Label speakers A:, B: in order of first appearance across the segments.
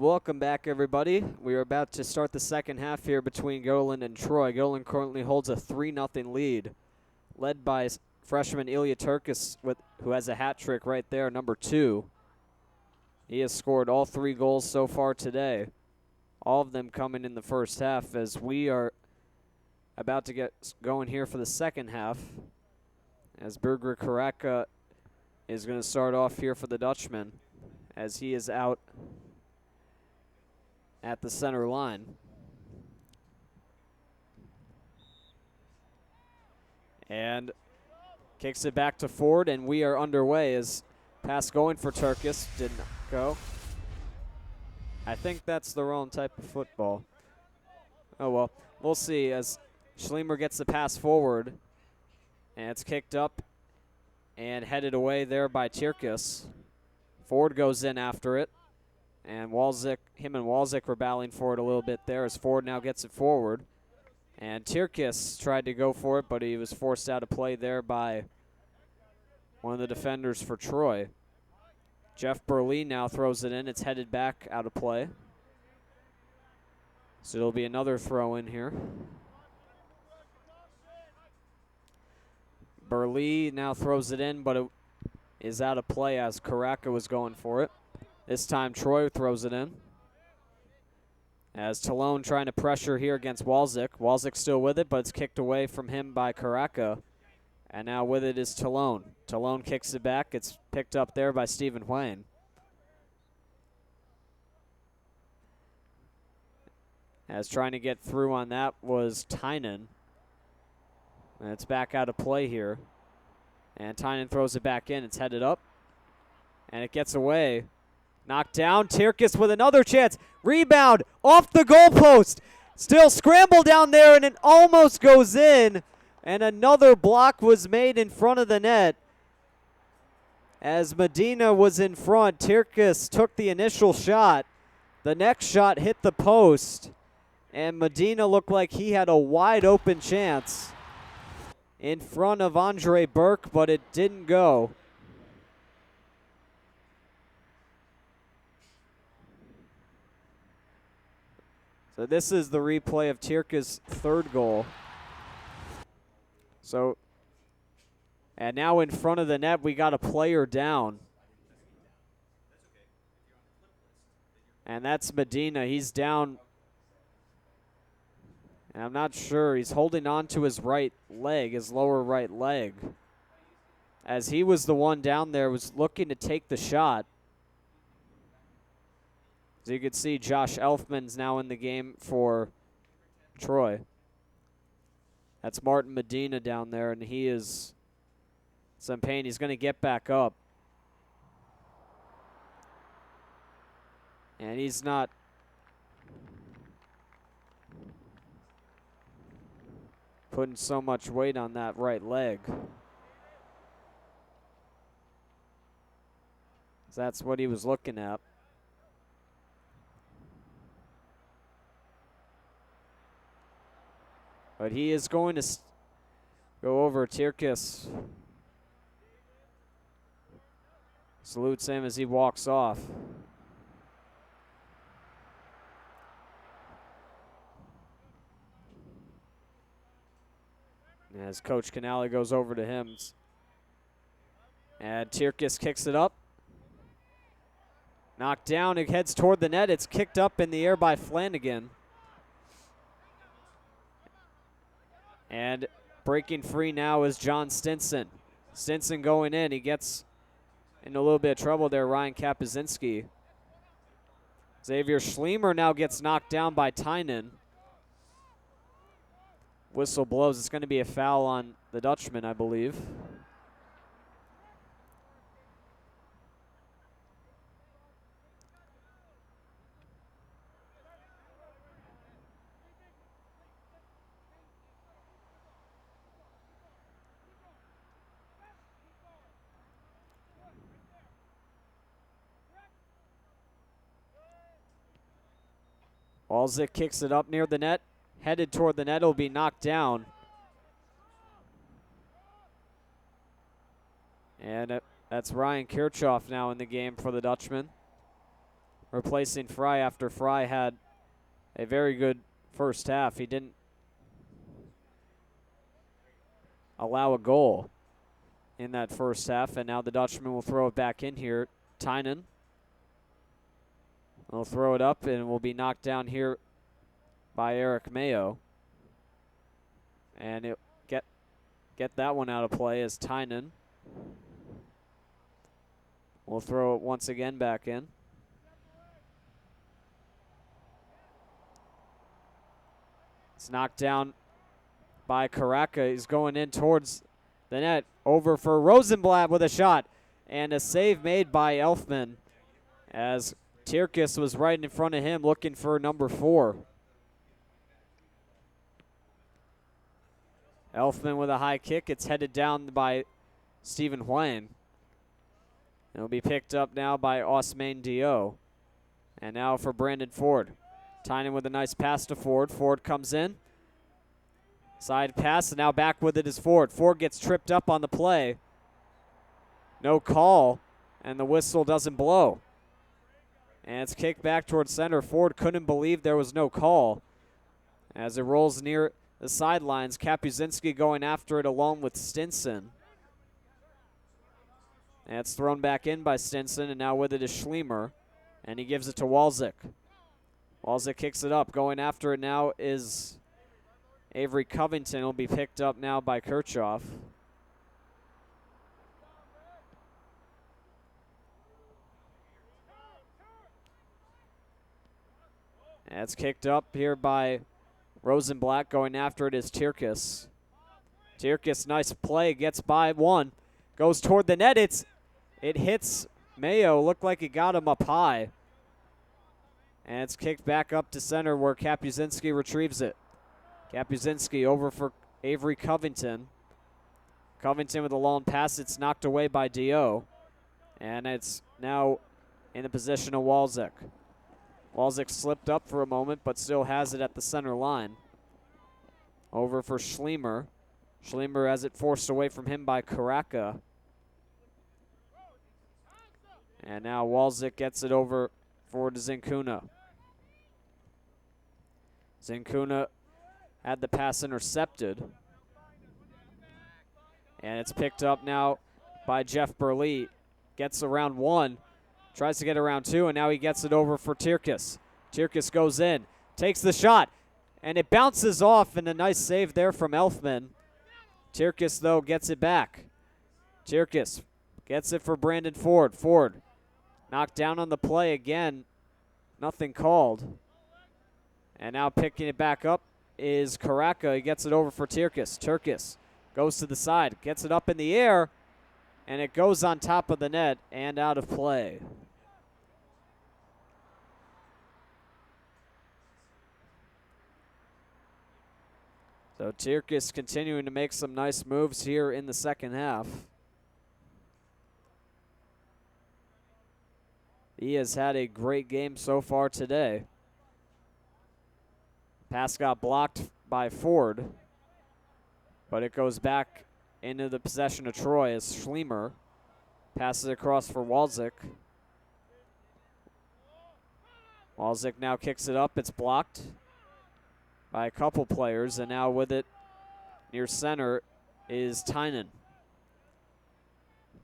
A: Welcome back, everybody. We are about to start the second half here between Golan and Troy. Golan currently holds a 3-0 lead, led by freshman Ilya Turkis, who has a hat trick right there, number 2. He has scored all 3 goals so far today, all of them coming in the first half, as we are about to get going here for the second half, as Birger Karaka is going to start off here for the Dutchman, as he is out at the center line. And kicks it back to Ford, and we are underway as pass going for Turkis. Didn't go. I think that's the wrong type of football. Oh, well, we'll see as Schlemer gets the pass forward, and it's kicked up and headed away there by Turkis. Ford goes in after it. And him and Walzik were battling for it a little bit there as Ford now gets it forward. And Turkis tried to go for it, but he was forced out of play there by one of the defenders for Troy. Jeff Burley now throws it in. It's headed back out of play. So it'll be another throw in here. Burley now throws it in, but it is out of play as Karaka was going for it. This time Troy throws it in. As Talone trying to pressure here against Walzik. Walzik still with it, but it's kicked away from him by Karaka. And now with it is Talone. Talone kicks it back. It's picked up there by Stephen Wayne. As trying to get through on that was Tynan. And it's back out of play here. And Tynan throws it back in. It's headed up. And it gets away. Knocked down. Turkis with another chance. Rebound off the goalpost. Still scramble down there, and it almost goes in. And another block was made in front of the net. As Medina was in front, Turkis took the initial shot. The next shot hit the post. And Medina looked like he had a wide open chance in front of Andre Burke, but it didn't go. So this is the replay of Turkis' third goal. So, and now in front of the net, we got a player down. And that's Medina. He's down. And I'm not sure. He's holding on to his right leg, his lower right leg. As he was the one down there, was looking to take the shot. As you can see, Josh Elfman's now in the game for Troy. That's Martin Medina down there, and he is some pain. He's going to get back up. And he's not putting so much weight on that right leg. That's what he was looking at. But he is going to go over Turkis. Salutes him as he walks off. As Coach Canale goes over to him. And Turkis kicks it up. Knocked down, it heads toward the net. It's kicked up in the air by Flanagan. And breaking free now is John Stinson. Stinson going in. He gets in a little bit of trouble there, Ryan Kapuzinski. Xavier Schlemer now gets knocked down by Tynan. Whistle blows. It's going to be a foul on the Dutchman, I believe. Walzik kicks it up near the net. Headed toward the net. It'll be knocked down. And that's Ryan Kirchhoff now in the game for the Dutchman. replacing Fry after Fry had a very good first half. He didn't allow a goal in that first half, and now the Dutchman will throw it back in here. Tynan will throw it up and will be knocked down here by Eric Mayo. And it get that one out of play as Tynan will throw it once again back in. It's knocked down by Karaka. He's going in towards the net. Over for Rosenblatt with a shot. And a save made by Elfman as Tierkes was right in front of him looking for number 4. Elfman with a high kick. It's headed down by Stephen Huang. It'll be picked up now by Osmain Dio. And now for Brandon Ford. Tynan with a nice pass to Ford. Ford comes in. Side pass, and now back with it is Ford. Ford gets tripped up on the play. No call, and the whistle doesn't blow. And it's kicked back towards center. Ford couldn't believe there was no call. As it rolls near the sidelines, Kapuzinski going after it along with Stinson. And it's thrown back in by Stinson, and now with it is Schlemer. And he gives it to Walczyk. Walczyk kicks it up. Going after it now is Avery Covington. Will be picked up now by Kirchhoff. And it's kicked up here by Rosenblatt. Going after it is Tierkes. Tierkes, nice play, gets by one. Goes toward the net. It hits Mayo. Looked like it got him up high. And it's kicked back up to center where Kapuzinski retrieves it. Kapuzinski over for Avery Covington. Covington with a long pass. It's knocked away by Dio. And it's now in the possession of Walczyk. Walczyk slipped up for a moment, but still has it at the center line. Over for Schlemer. Schlemer has it forced away from him by Karaka. And now Walczyk gets it over for Zinkuna. Zinkuna had the pass intercepted. And it's picked up now by Jeff Burley. Gets around one. Tries to get around two, and now he gets it over for Tierkes. Tierkes goes in, takes the shot, and it bounces off, and a nice save there from Elfman. Tierkes, though, gets it back. Tierkes gets it for Brandon Ford. Ford knocked down on the play again. Nothing called. And now picking it back up is Karaka. He gets it over for Tierkes. Tierkes goes to the side, gets it up in the air, and it goes on top of the net and out of play. So Tierkes continuing to make some nice moves here in the second half. He has had a great game so far today. Pass got blocked by Ford, but it goes back into the possession of Troy as Schlemer passes across for Walczyk. Walczyk now kicks it up. It's blocked by a couple players, and now with it near center is Tynan.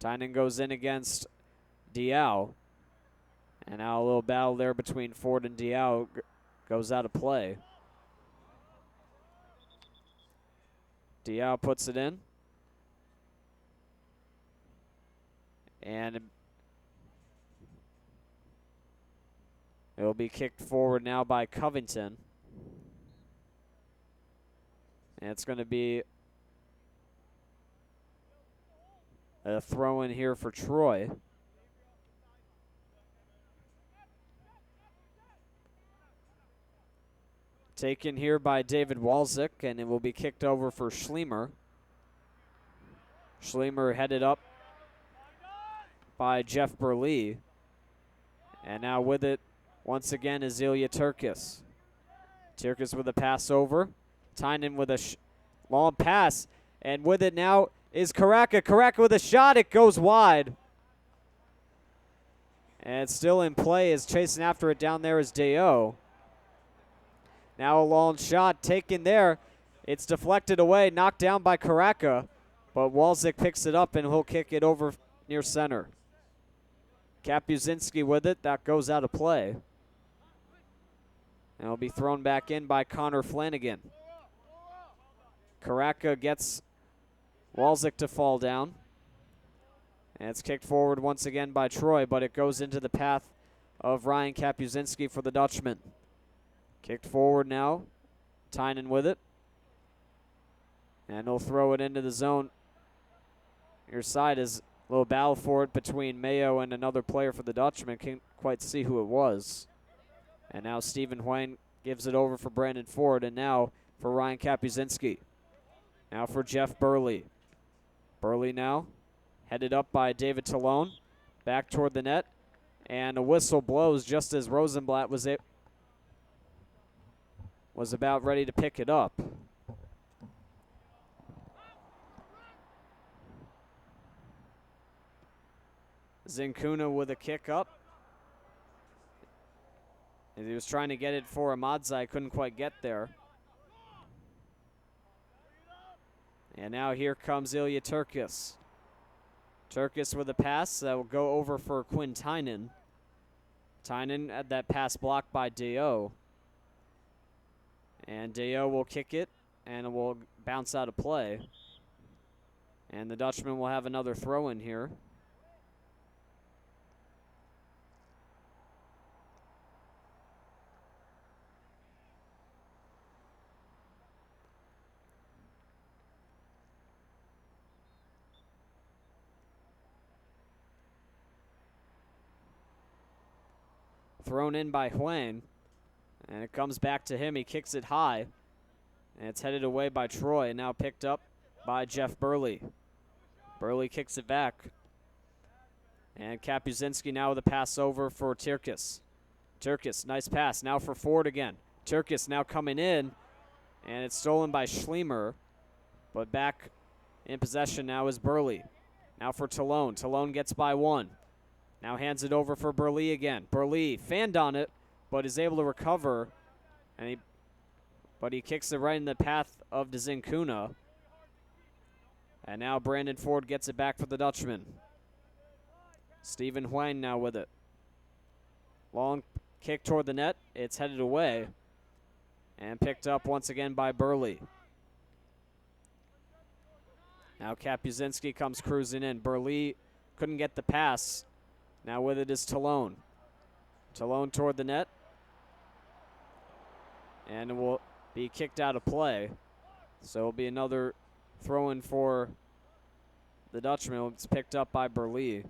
A: Tynan goes in against Diao. And now a little battle there between Ford and Diao goes out of play. Diao puts it in. And it'll be kicked forward now by Covington. And it's going to be a throw in here for Troy. Taken here by David Walczyk, and it will be kicked over for Schlemer. Schlemer headed up by Jeff Burley. And now with it, once again, is Ilya Tierkes. Tierkes with a pass over. Tynan with a long pass. And with it now is Karaka. Karaka with a shot. It goes wide. And still in play is chasing after it down there is Deo. Now a long shot taken there. It's deflected away, knocked down by Karaka. But Walczyk picks it up and he'll kick it over near center. Kapuzinski with it. That goes out of play. And it'll be thrown back in by Connor Flanagan. Karaka gets Walczyk to fall down. And it's kicked forward once again by Troy, but it goes into the path of Ryan Kapuzinski for the Dutchman. Kicked forward now. Tynan with it. And he'll throw it into the zone. Your side is a little battle for it between Mayo and another player for the Dutchman. Can't quite see who it was. And now Stephen Huang gives it over for Brandon Ford, and now for Ryan Kapuzinski. Now for Jeff Burley. Burley now headed up by David Talone. Back toward the net. And a whistle blows just as Rosenblatt was about ready to pick it up. Zinkuna with a kick up. He was trying to get it for Ahmadzai, couldn't quite get there. And now here comes Ilya Turkis. Turkis with a pass that will go over for Quinn Tynan. Tynan had that pass blocked by Deo. And Deo will kick it, and it will bounce out of play. And the Dutchman will have another throw in here. Thrown in by Huang, and it comes back to him. He kicks it high, and it's headed away by Troy, and now picked up by Jeff Burley. Burley kicks it back, and Kapuzinski now with a pass over for Turkis. Turkis, nice pass, now for Ford again. Turkis now coming in, and it's stolen by Schlemer, but back in possession now is Burley. Now for Talone. Talone gets by one. Now hands it over for Burley again. Burley fanned on it, but is able to recover. But he kicks it right in the path of Zinkuna. And now Brandon Ford gets it back for the Dutchman. Stephen Huang now with it. Long kick toward the net. It's headed away. And picked up once again by Burley. Now Kapuzinski comes cruising in. Burley couldn't get the pass. Now with it is Talone. Talone toward the net. And it will be kicked out of play. So it will be another throw-in for the Dutchman. It's picked up by Burley.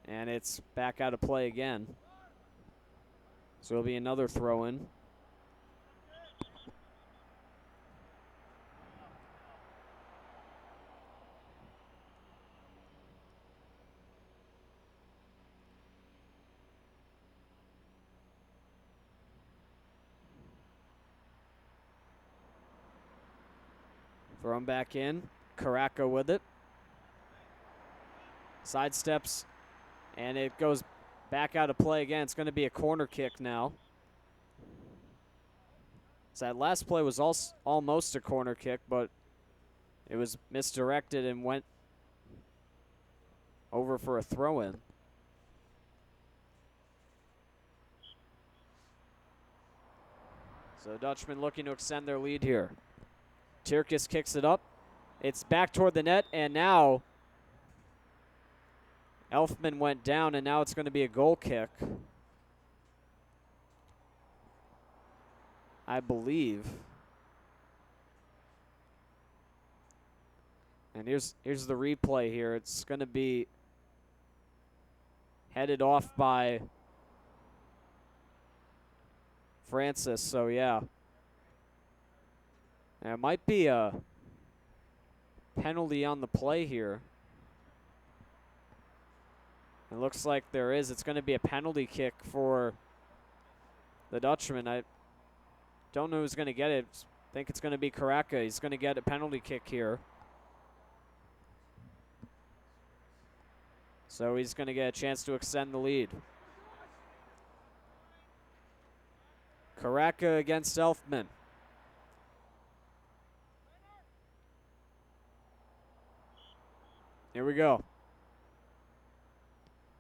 A: And it's back out of play again. So it'll be another throw-in. Thrown back in. Karaka with it. Sidesteps, and it goes back out of play again. It's going to be a corner kick now. So that last play was almost a corner kick, but it was misdirected and went over for a throw-in. So Dutchman looking to extend their lead here. Turkis kicks it up. It's back toward the net, and now Elfman went down, and now it's going to be a goal kick, I believe. And here's the replay here. It's going to be headed off by Francis, so yeah. There might be a penalty on the play here. It looks like there is. It's going to be a penalty kick for the Dutchman. I don't know who's going to get it. It's think it's going to be Karaka. He's going to get a penalty kick here. So he's going to get a chance to extend the lead. Karaka against Elfman. Here we go.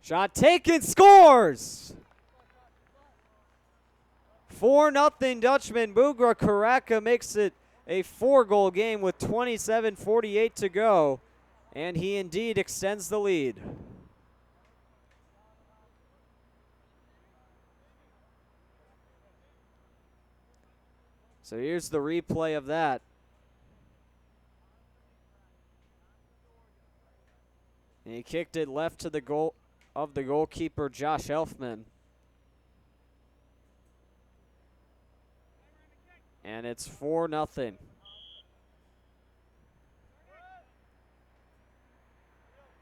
A: Shot taken, scores! 4-0 Dutchman. Bugra Karaka makes it a 4-goal game with 27:48 to go. And he indeed extends the lead. So here's the replay of that. And he kicked it left to the goal of the goalkeeper, Josh Elfman. And it's 4-0.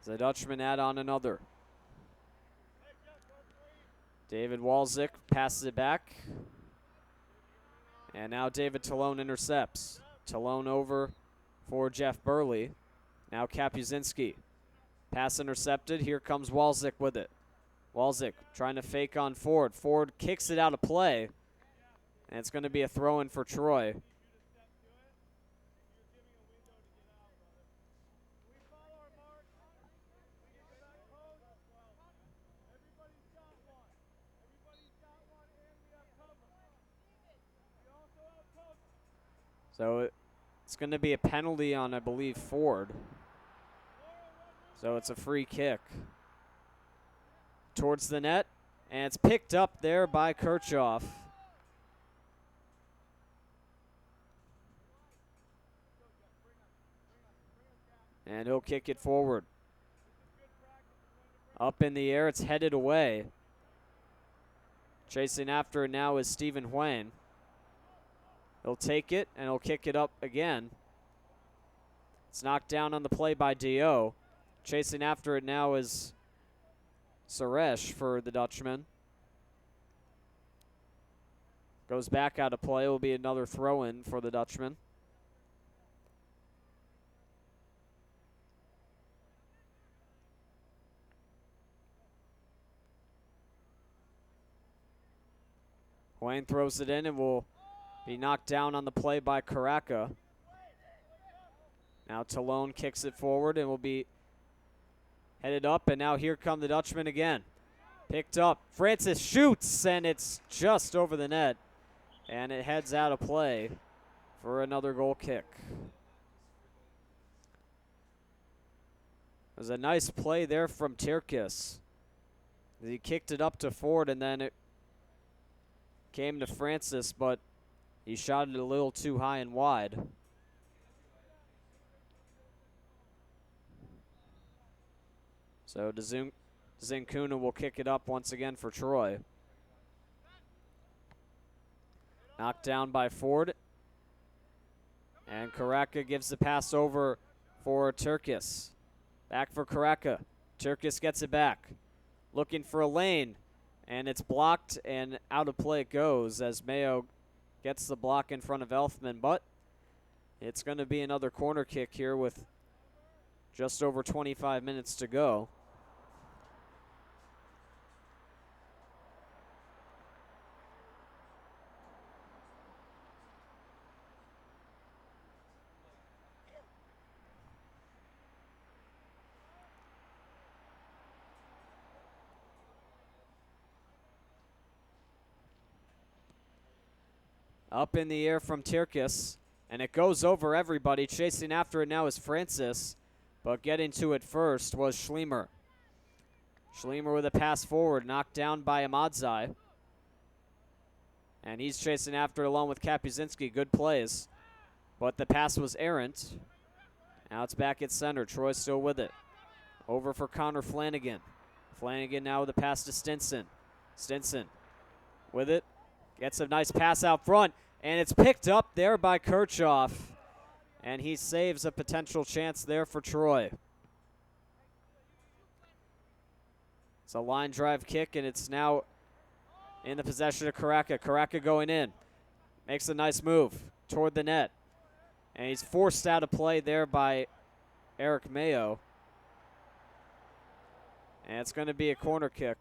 A: The Dutchman add on another. David Walczyk passes it back. And now David Talone intercepts. Talone over for Jeff Burley. Now Kapuzinski. Pass intercepted. Here comes Walczyk with it. Walczyk trying to fake on Ford. Ford kicks it out of play. And it's going to be a throw-in for Troy. So it's going to be a penalty on, I believe, Ford. So it's a free kick towards the net. And it's picked up there by Kirchhoff. And he'll kick it forward. Up in the air, it's headed away. Chasing after it now is Stephen Huang. He'll take it, and he'll kick it up again. It's knocked down on the play by Dio. Chasing after it now is Suresh for the Dutchman. Goes back out of play. Will be another throw-in for the Dutchman. Huang throws it in and will be knocked down on the play by Karaka. Now Talone kicks it forward and will be headed up, and now here come the Dutchmen again. Picked up. Francis shoots, and it's just over the net, and it heads out of play for another goal kick. It was a nice play there from Tirkis. He kicked it up to Ford, and then it came to Francis, but he shot it a little too high and wide. So Zinkuna will kick it up once again for Troy. Knocked down by Ford. And Karaka gives the pass over for Tirkis. Back for Karaka. Tirkis gets it back. Looking for a lane. And it's blocked, and out of play it goes as Mayo gets the block in front of Elfman. But it's going to be another corner kick here with just over 25 minutes to go. Up in the air from Tirkis, and it goes over everybody. Chasing after it now is Francis, but getting to it first was Schlemer. Schlemer with a pass forward, knocked down by Amadzai. And he's chasing after it along with Kapuzinski. Good plays, but the pass was errant. Now it's back at center. Troy's still with it. Over for Connor Flanagan. Flanagan now with a pass to Stinson. Stinson with it. Gets a nice pass out front, and it's picked up there by Kirchhoff. And he saves a potential chance there for Troy. It's a line drive kick, and it's now in the possession of Karaka. Karaka going in. Makes a nice move. toward the net. And he's forced out of play there by Eric Mayo. And it's going to be a corner kick.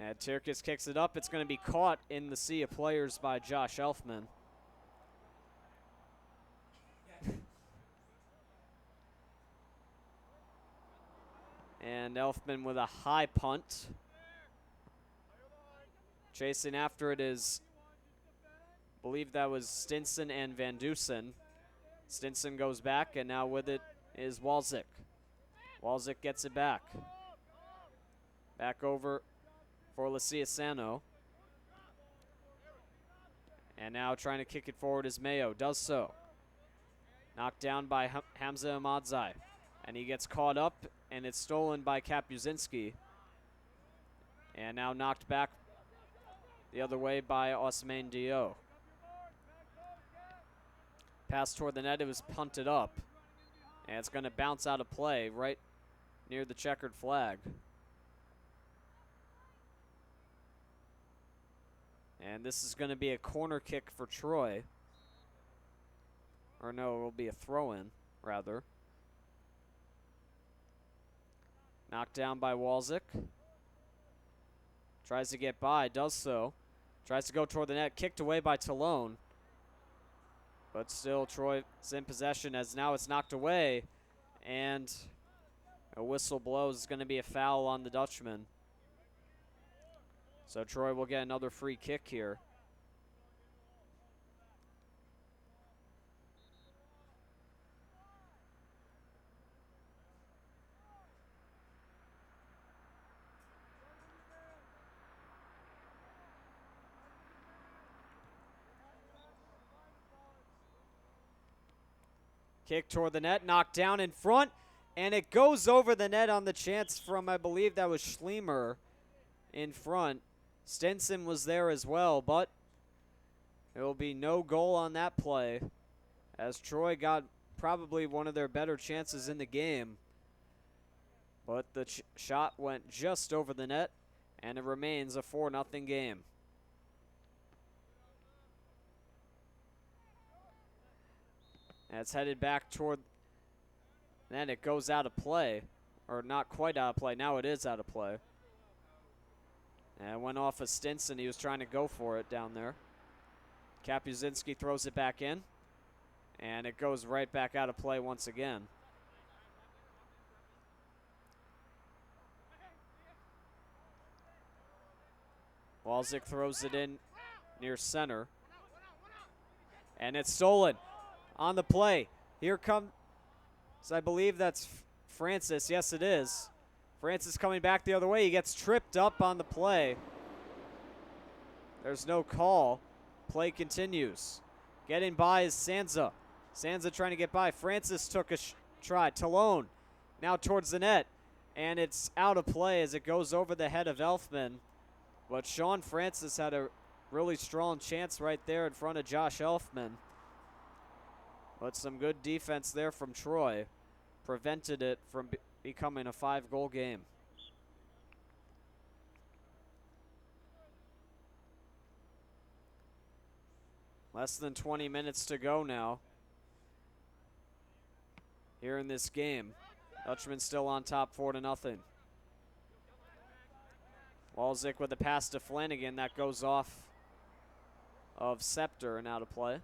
A: And Tirkus kicks it up. It's going to be caught in the sea of players by Josh Elfman. And Elfman with a high punt. Chasing after it is, I believe that was Stinson and Van Dusen. Stinson goes back, and now with it is Walczyk. Walczyk gets it back. Back over for Laciasano. And now trying to kick it forward is Mayo. Does so. Knocked down by Hamza Ahmadzai. And he gets caught up, and it's stolen by Kapuzinski. And now knocked back the other way by Osman Dio. Pass toward the net, it was punted up. And it's going to bounce out of play right near the checkered flag. And this is going to be a corner kick for Troy. Or no, it will be a throw-in, rather. Knocked down by Walczyk. Tries to get by, does so. Tries to go toward the net, kicked away by Talone. But still, Troy is in possession as now it's knocked away. And a whistle blows. It's going to be a foul on the Dutchman. So Troy will get another free kick here. Kick toward the net, knocked down in front, and it goes over the net on the chance from, I believe that was Schlemer in front. Stinson was there as well, but there will be no goal on that play as Troy got probably one of their better chances in the game. But the shot went just over the net, and it remains a 4-0 game. And it's headed back toward, then it goes out of play, or not quite out of play. Now it is out of play. And it went off of Stinson. He was trying to go for it down there. Kapuzinski throws it back in, and it goes right back out of play once again. Walczyk throws it in near center. And it's stolen on the play. Here comes, I believe that's Francis. Yes, it is. Francis coming back the other way. He gets tripped up on the play. There's no call. Play continues. Getting by is Sansa. Sansa trying to get by. Francis took a try. Talone now towards the net. And it's out of play as it goes over the head of Elfman. But Sean Francis had a really strong chance right there in front of Josh Elfman. But some good defense there from Troy prevented it from becoming a 5-goal game. Less than 20 minutes to go now here in this game. Dutchman still on top 4-0. Walczyk with a pass to Flanagan. That goes off of Scepter and out of play.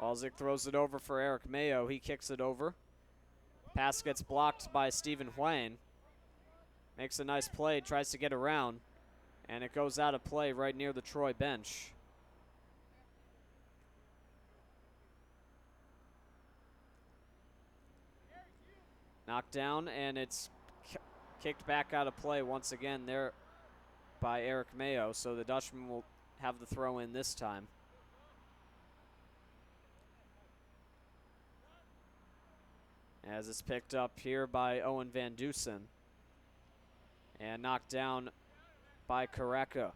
A: Walczyk throws it over for Eric Mayo. He kicks it over. Pass gets blocked by Stephen Huang. Makes a nice play, tries to get around, and it goes out of play right near the Troy bench. Knocked down, and it's kicked back out of play once again there by Eric Mayo, so the Dutchman will have the throw in this time. as it's picked up here by Owen Van Dusen and knocked down by Karaka.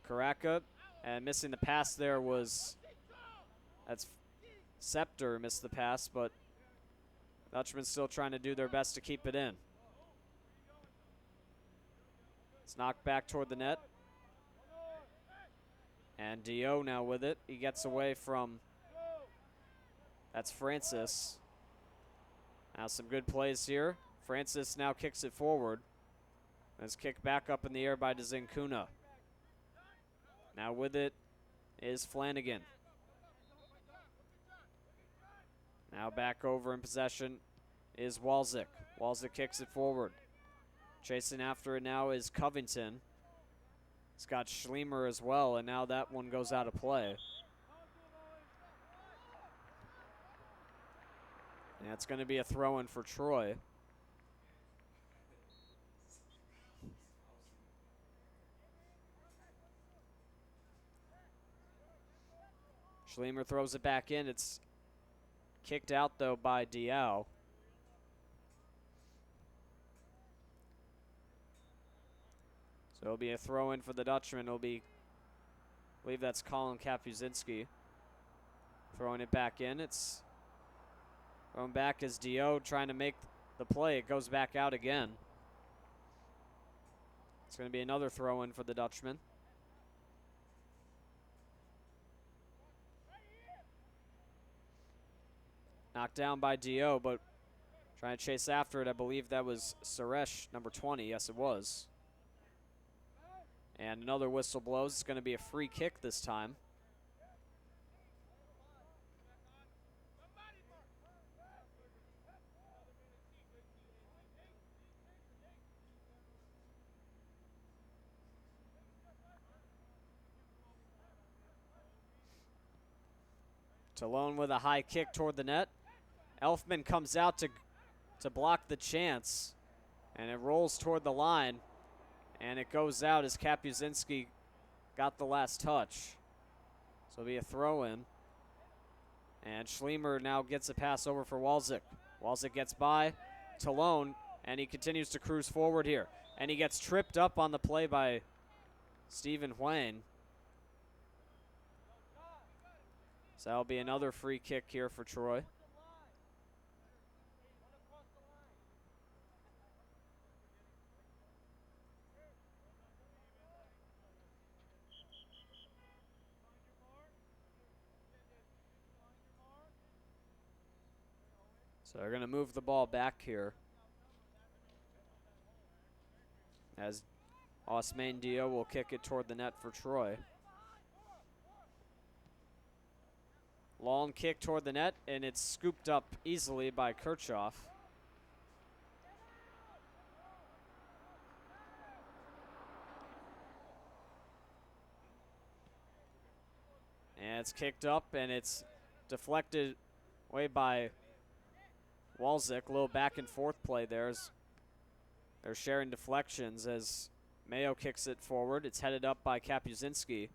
A: Karaka, and missing the pass there that's Scepter missed the pass, but Dutchman's still trying to do their best to keep it in. It's knocked back toward the net. And Dio now with it. He gets away from, that's Francis. Now some good plays here. Francis now kicks it forward. It's kicked back up in the air by Dzinkuna. Now with it is Flanagan. Now back over in possession is Walczyk. Walczyk kicks it forward. Chasing after it now is Covington. It's got Schlemer as well, and now that one goes out of play. And it's going to be a throw-in for Troy. Schlemer throws it back in. It's kicked out, though, by Diao. So it'll be a throw-in for the Dutchman. It'll be, I believe that's Colin Kapuzinski throwing it back in. It's thrown back as Dio trying to make the play. It goes back out again. It's going to be another throw-in for the Dutchman. Knocked down by Dio, but trying to chase after it. I believe that was Suresh, number 20. Yes, it was. And another whistle blows. It's going to be a free kick this time. Talone with a high kick toward the net. Elfman comes out to block the chance, and it rolls toward the line. And it goes out as Kapuzinski got the last touch. So it'll be a throw-in. And Schlemer now gets a pass over for Walczyk. Walczyk gets by Talone, and he continues to cruise forward here. And he gets tripped up on the play by Stephen Huang. So that'll be another free kick here for Troy. So they're going to move the ball back here as Osman Dio will kick it toward the net for Troy. Long kick toward the net, and it's scooped up easily by Kirchhoff. And it's kicked up, and it's deflected away by Walczyk. A little back and forth play there. They're sharing deflections as Mayo kicks it forward. It's headed up by Kapuzinski.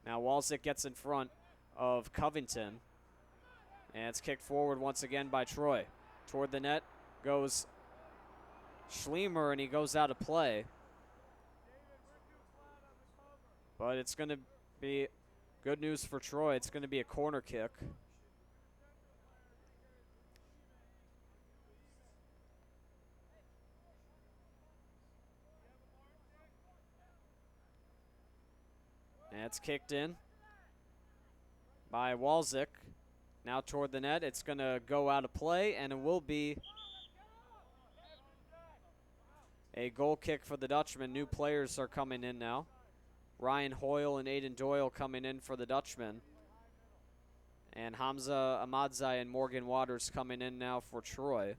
A: Now Walczyk gets in front of Covington. And it's kicked forward once again by Troy. Toward the net goes Schlemer, and he goes out of play. But it's going to be good news for Troy. It's going to be a corner kick. And it's kicked in by Walczyk. Now toward the net. It's going to go out of play, and it will be a goal kick for the Dutchman. New players are coming in now. Ryan Hoyle and Aiden Doyle coming in for the Dutchman. And Hamza Ahmadzai and Morgan Waters coming in now for Troy.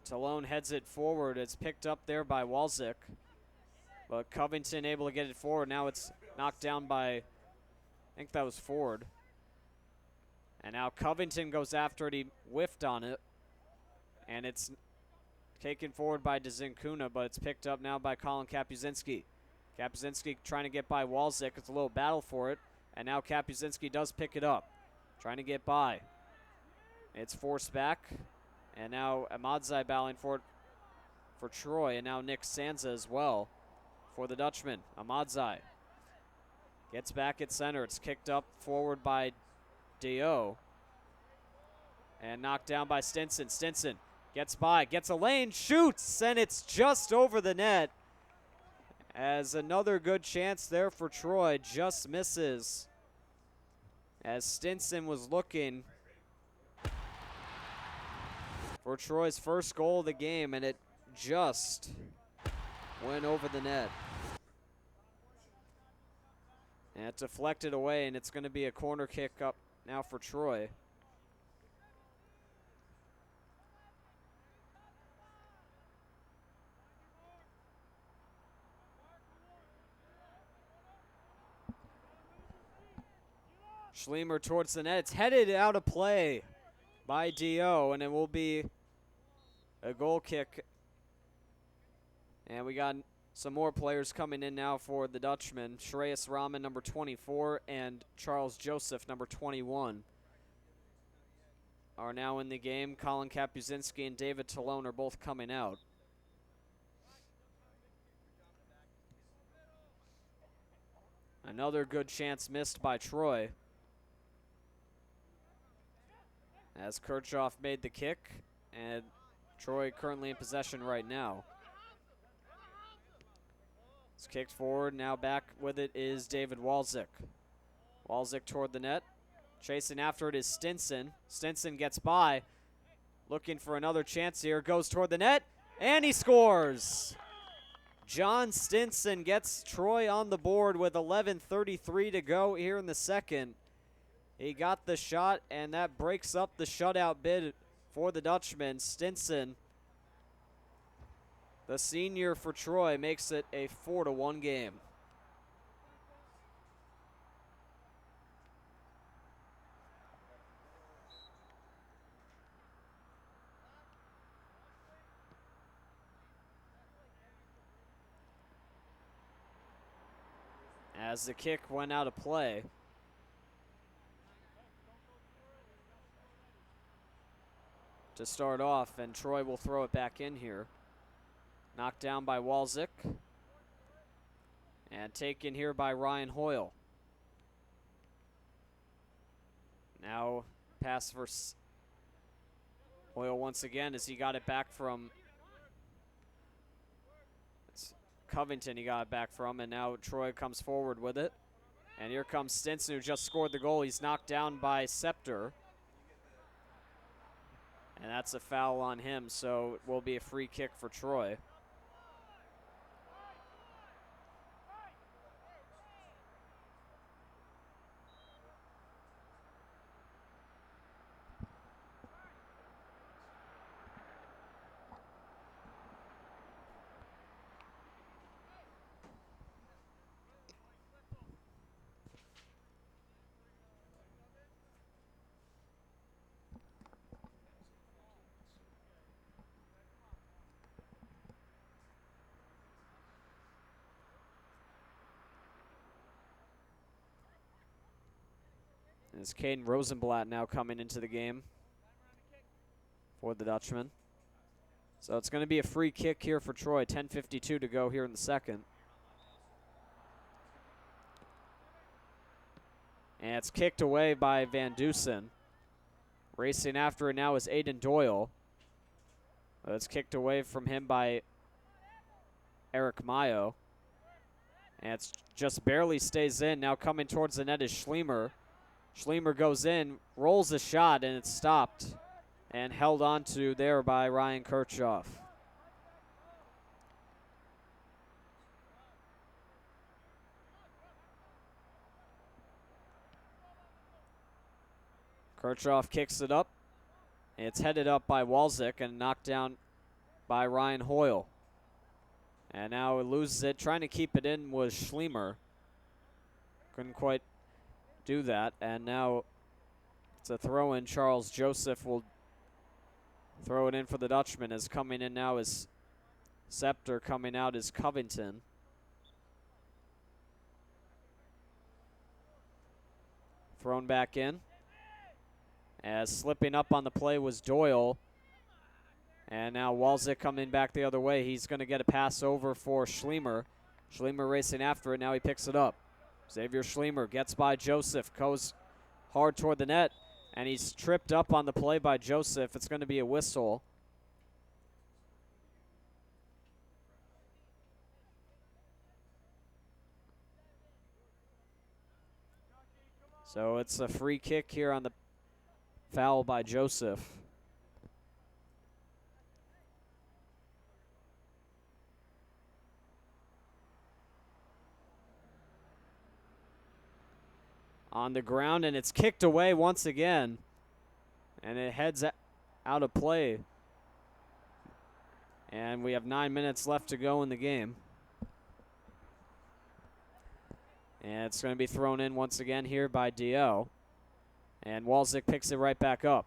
A: Talone heads it forward. It's picked up there by Walczyk. But Covington able to get it forward. Now it's knocked down by, I think that was Ford. And now Covington goes after it. He whiffed on it. And it's taken forward by Dziunkuna, but it's picked up now by Colin Kapuzinski. Kapuzinski trying to get by Walczyk. It's a little battle for it. And now Kapuzinski does pick it up. Trying to get by. It's forced back. And now Ahmadzai battling for it for Troy. And now Nick Sanza as well for the Dutchman. Ahmadzai gets back at center. It's kicked up forward by Dio. And knocked down by Stinson. Stinson gets by, gets a lane, shoots, and it's just over the net. As another good chance there for Troy, just misses. As Stinson was looking for Troy's first goal of the game, and it just went over the net. And it deflected away, and it's going to be a corner kick up now for Troy. Schlemer towards the net. It's headed out of play by Dio, and it will be a goal kick. And we got some more players coming in now for the Dutchman. Shreyas Rahman, number 24, and Charles Joseph, number 21, are now in the game. Colin Kapuzinski and David Talone are both coming out. Another good chance missed by Troy, as Kirchhoff made the kick, and Troy currently in possession right now. It's kicked forward, now back with it is David Walczyk. Walczyk toward the net. Chasing after it is Stinson. Stinson gets by, looking for another chance here, goes toward the net, and he scores! John Stinson gets Troy on the board with 11:33 to go here in the second. He got the shot, and that breaks up the shutout bid for the Dutchman. Stinson, the senior for Troy, makes it a 4-1 game. As the kick went out of play, to start off, and Troy will throw it back in here. Knocked down by Walczyk, and taken here by Ryan Hoyle. Now pass for Hoyle once again, as he got it back from Covington. He got it back from, and now Troy comes forward with it. And here comes Stinson, who just scored the goal. He's knocked down by Scepter. And that's a foul on him, so it will be a free kick for Troy. Is Caden Rosenblatt now coming into the game for the Dutchman. So it's going to be a free kick here for Troy. 10:52 to go here in the second. And it's kicked away by Van Dusen. Racing after it now is Aiden Doyle. It's kicked away from him by Eric Mayo. And it's just barely stays in. Now coming towards the net is Schlemer. Schlemer goes in, rolls a shot, and it's stopped and held on to there by Ryan Kirchhoff. Kirchhoff kicks it up. It's headed up by Walczyk and knocked down by Ryan Hoyle. And now it loses it. Trying to keep it in was Schlemer. Couldn't quite do that. And now it's a throw in. Charles Joseph will throw it in for the Dutchman. As coming in now is Scepter. Coming out is Covington. Thrown back in. As slipping up on the play was Doyle. And now Walczyk coming back the other way. He's going to get a pass over for Schlemer. Schlemer racing after it. Now he picks it up. Xavier Schlemer gets by Joseph. Goes hard toward the net. And he's tripped up on the play by Joseph. It's going to be a whistle. So it's a free kick here on the foul by Joseph. On the ground, and it's kicked away once again. And it heads out of play. And we have 9 minutes left to go in the game. And it's going to be thrown in once again here by DL. And Walczyk picks it right back up.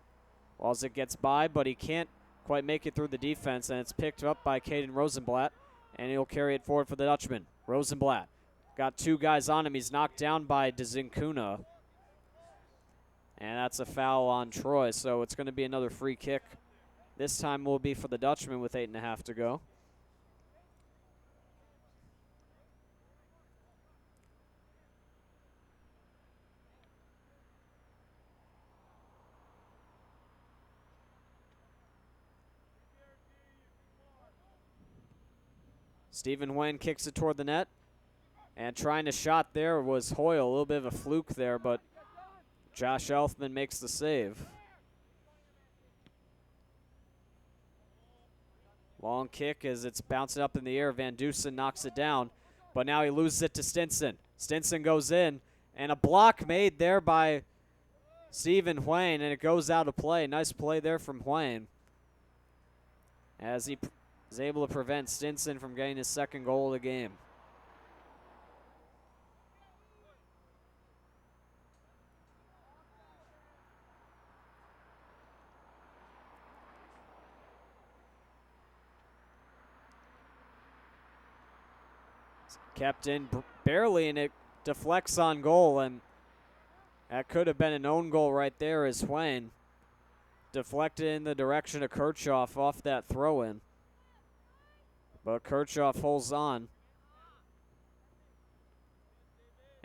A: Walczyk gets by, but he can't quite make it through the defense, and it's picked up by Caden Rosenblatt, and he'll carry it forward for the Dutchman. Rosenblatt got two guys on him. He's knocked down by Dziękuna. And that's a foul on Troy, so it's going to be another free kick. This time will be for the Dutchman with 8.5 to go. Stephen Wayne kicks it toward the net. And trying to shot there was Hoyle. A little bit of a fluke there, but Josh Elfman makes the save. Long kick as it's bouncing up in the air. Van Dusen knocks it down, but now he loses it to Stinson. Stinson goes in, and a block made there by Stephen Wayne, and it goes out of play. Nice play there from Wayne as he is able to prevent Stinson from getting his second goal of the game. Kept in barely, and it deflects on goal, and that could have been an own goal right there as Wayne deflected in the direction of Kirchhoff off that throw-in. But Kirchhoff holds on.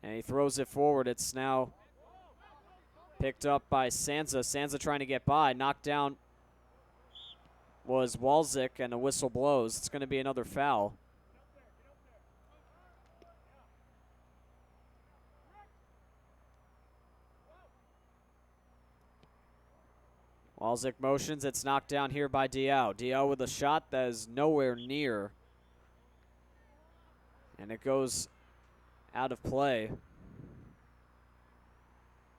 A: And he throws it forward. It's now picked up by Sansa. Sansa trying to get by. Knocked down was Walczyk, and a whistle blows. It's going to be another foul. Walczyk motions. It's knocked down here by Diao. Diao with a shot that is nowhere near. And it goes out of play.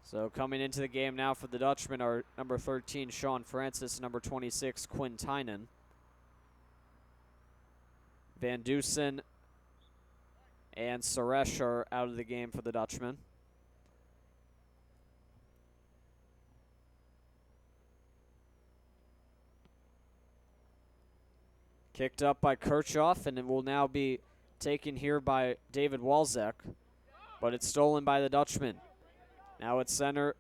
A: So coming into the game now for the Dutchman are number 13, Sean Francis, number 26, Quinn Tynan. Van Dusen and Suresh are out of the game for the Dutchman. Kicked up by Kirchhoff, and it will now be taken here by David Walczyk, but it's stolen by the Dutchman. Now it's center.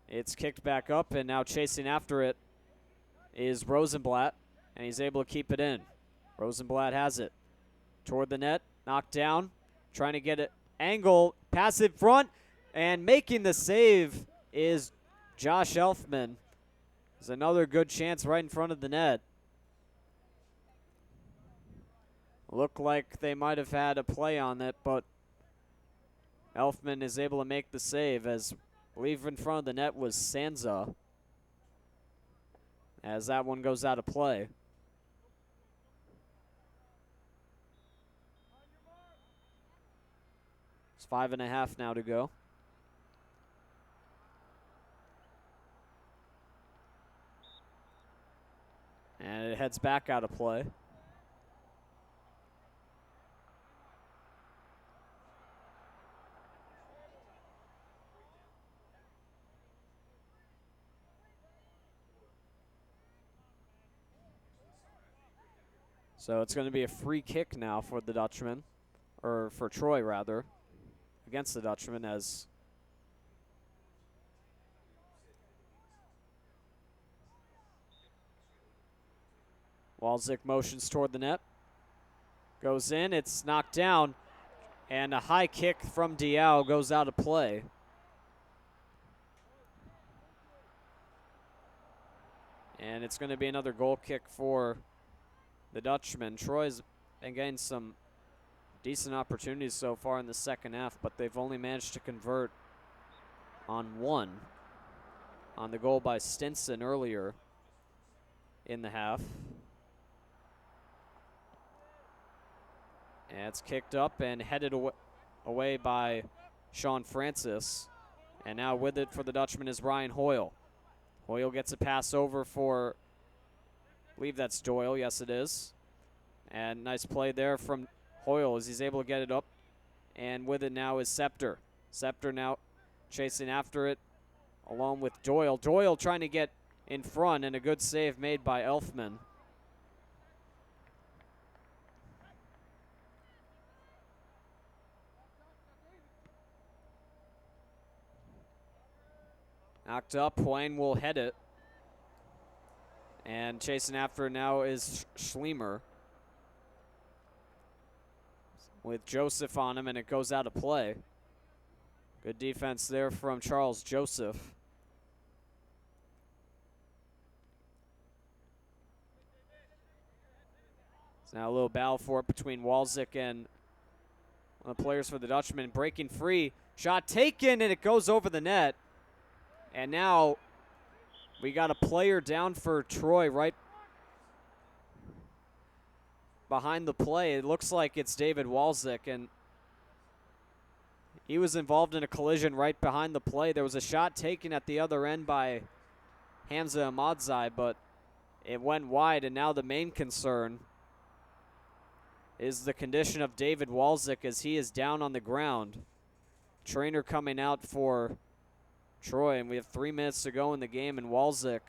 A: It's kicked back up, and now chasing after it is Rosenblatt, and he's able to keep it in. Rosenblatt has it toward the net, knocked down, trying to get an angle, pass it front, and making the save is Josh Elfman. There's another good chance right in front of the net. Looked like they might have had a play on it, but Elfman is able to make the save, as I believe in front of the net was Sansa, as that one goes out of play. It's 5.5 now to go. And it heads back out of play. So it's going to be a free kick now for the Dutchman, or for Troy rather, against the Dutchman as Walczyk motions toward the net. Goes in, it's knocked down, and a high kick from Diao goes out of play. And it's going to be another goal kick for the Dutchman. Troy's been getting some decent opportunities so far in the second half, but they've only managed to convert on one on the goal by Stinson earlier in the half. And it's kicked up and headed away by Sean Francis. And now with it for the Dutchman is Ryan Hoyle. Hoyle gets a pass over for, I believe that's Doyle. Yes, it is. And nice play there from Hoyle as he's able to get it up. And with it now is Scepter. Scepter now chasing after it along with Doyle. Doyle trying to get in front, and a good save made by Elfman. Knocked up, Hwang will head it. And chasing after now is Schlemer with Joseph on him, and it goes out of play. Good defense there from Charles Joseph. It's now a little battle for it between Walczyk and one of the players for the Dutchman. Breaking free, shot taken, and it goes over the net. And now we got a player down for Troy right behind the play. It looks like it's David Walczyk, and he was involved in a collision right behind the play. There was a shot taken at the other end by Hamza Ahmadzai, but it went wide, and now the main concern is the condition of David Walczyk as he is down on the ground. Trainer coming out for Troy, and we have 3 minutes to go in the game, and Walczyk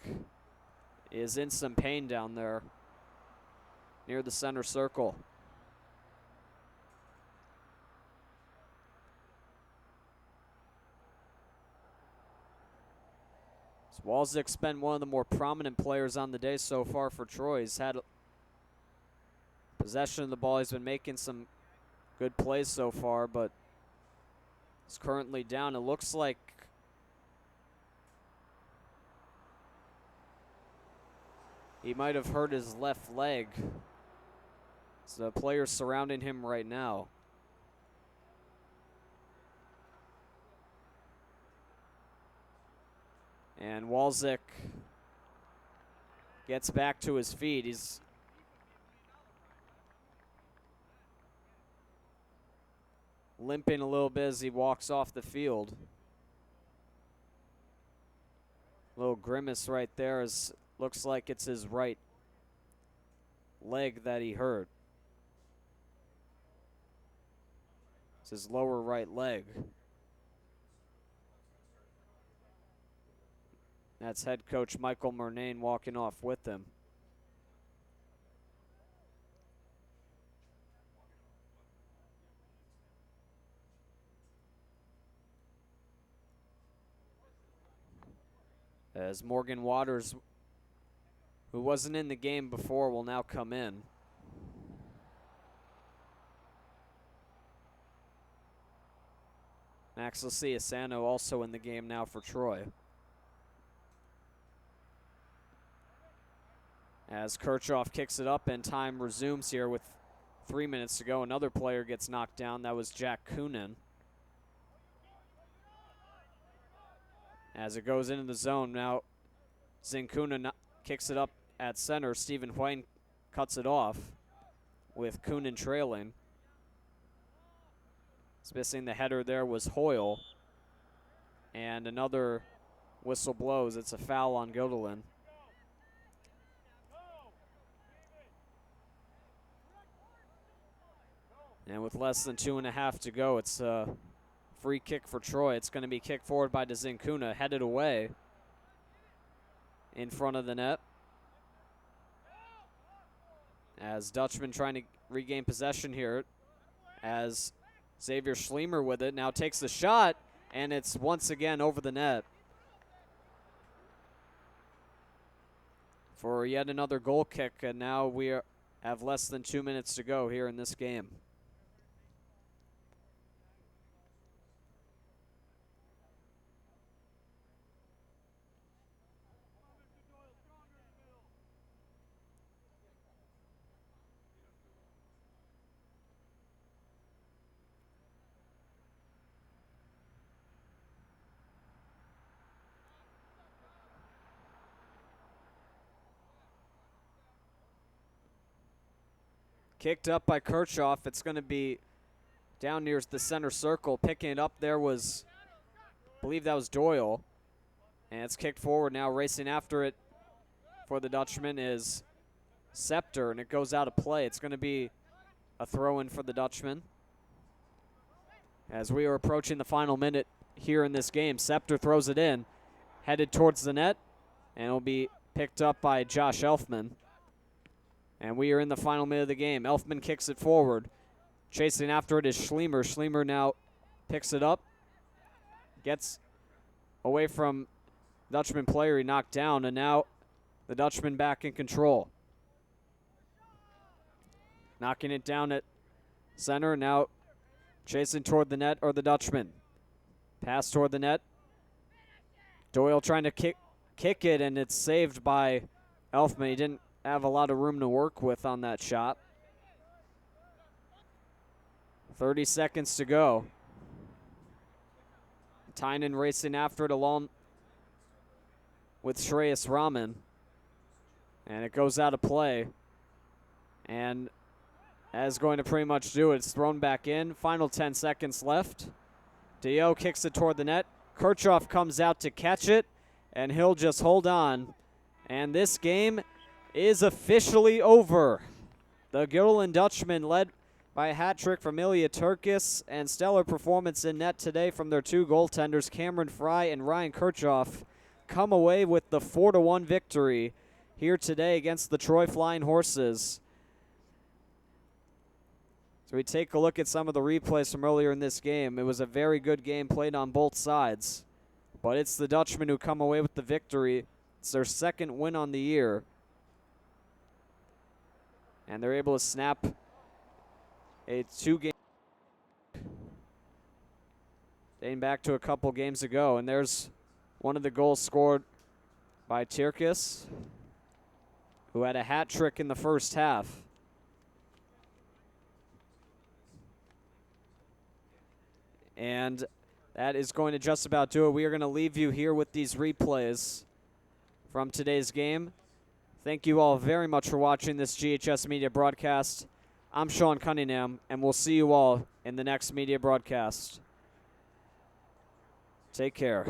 A: is in some pain down there near the center circle. So Walczyk's been one of the more prominent players on the day so far for Troy. He's had possession of the ball. He's been making some good plays so far, but he's currently down. It looks like he might have hurt his left leg. So the players surrounding him right now. And Walczyk gets back to his feet. He's limping a little bit as he walks off the field. Little grimace right there as looks like it's his right leg that he hurt. It's his lower right leg. That's head coach Michael Murnane walking off with him. As Morgan Waters, who wasn't in the game before, will now come in. Max Luciasano also in the game now for Troy. As Kirchhoff kicks it up and time resumes here with 3 minutes to go. Another player gets knocked down. That was Jack Coonan. As it goes into the zone now, Zinkuna kicks it up at center. Stephen Hwang cuts it off with Coonan trailing. Missing the header there was Hoyle. And another whistle blows. It's a foul on Godelin. And with less than 2.5 to go, it's a free kick for Troy. It's going to be kicked forward by Zinkuna, headed away in front of the net. as Dutchman trying to regain possession here, as Xavier Schlemer with it now takes the shot, and it's once again over the net for yet another goal kick, and now we have less than 2 minutes to go here in this game. Kicked up by Kirchhoff. It's going to be down near the center circle. Picking it up there was, I believe that was Doyle. And it's kicked forward now. Racing after it for the Dutchman is Scepter, and it goes out of play. It's going to be a throw-in for the Dutchman. As we are approaching the final minute here in this game, Scepter throws it in, headed towards the net, and it'll be picked up by Josh Elfman. And we are in the final minute of the game. Elfman kicks it forward. Chasing after it is Schlemer. Schlemer now picks it up. Gets away from Dutchman player. He knocked down, and now the Dutchman back in control. Knocking it down at center. Now chasing toward the net or the Dutchman. Pass toward the net. Doyle trying to kick it, and it's saved by Elfman. He didn't have a lot of room to work with on that shot. 30 seconds to go. Tynan racing after it along with Shreyas Rahman. And it goes out of play. And that is going to pretty much do it. It's thrown back in. Final 10 seconds left. Dio kicks it toward the net. Kirchhoff comes out to catch it, and he'll just hold on. And this game is officially over. The Gilliland Dutchmen, led by a hat trick from Ilya Turkis and stellar performance in net today from their two goaltenders, Cameron Fry and Ryan Kirchhoff, come away with the 4-1 victory here today against the Troy Flying Horses. So we take a look at some of the replays from earlier in this game. It was a very good game played on both sides, but it's the Dutchmen who come away with the victory. It's their second win on the year, and they're able to snap a 2-game dating back to a couple games ago. And there's one of the goals scored by Turkis, who had a hat trick in the first half. And that is going to just about do it. We are going to leave you here with these replays from today's game. Thank you all very much for watching this GHS Media broadcast. I'm Sean Cunningham, and we'll see you all in the next media broadcast. Take care.